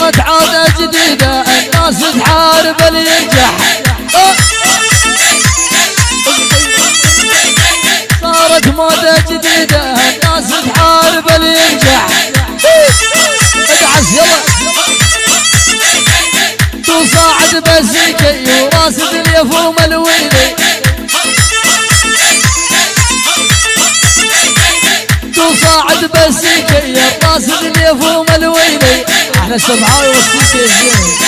صارت عادة جديدة الناس تحارب اللي ينجح. صارت موضة جديدة الناس تحارب اللي ينجح. ادعس يلا تصاعد بسيكي وراسد اليفوم الويلي. تصاعد بسيكي راسد اليفوم الويلي. احنا السبعاوي والسيكي الزين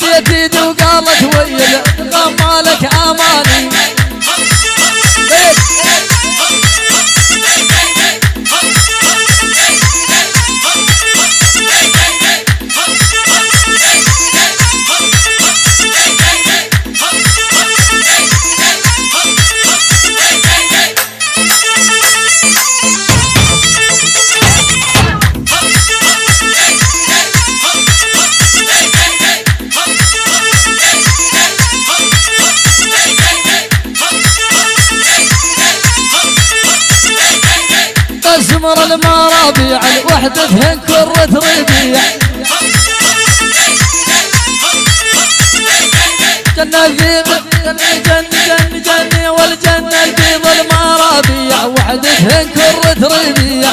جديد وقالت ويل مالك اماني. اسمر المرابيع الوحدتهن كرة ربيع. جنة في جنة والجنة البيض المرابيع وحدتهن كرة ربيع.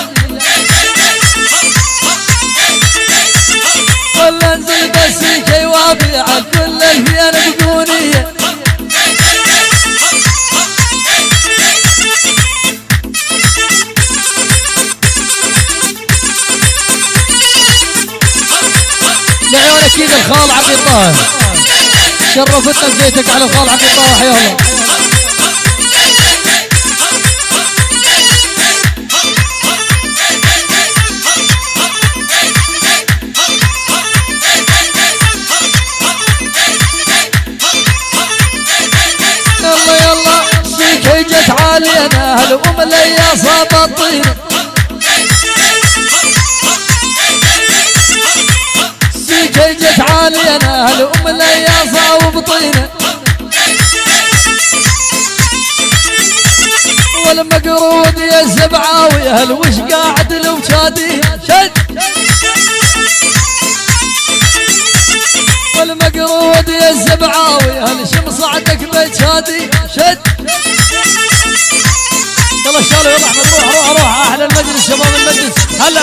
كل انزل بسيكي وابيع كل الفيان بقونية. لعيون اكيد الخال عبد الطاهر شرفتنا ببيتك على الخال عبد الطاهر حيا الله. يلا يلا سيكي جت عالينا هالام اللي صاب الطين. سيكي جت عالينا هالام اللي صاب طينه. والمقرود يا الزبعاوي هل وش قاعد لو شادي شد. والمقرود يا الزبعاوي هل شمس عندك بيت شادي شد. يلا الشالو يلا احمد روح روح روح احلى المجلس شباب المجلس هلا.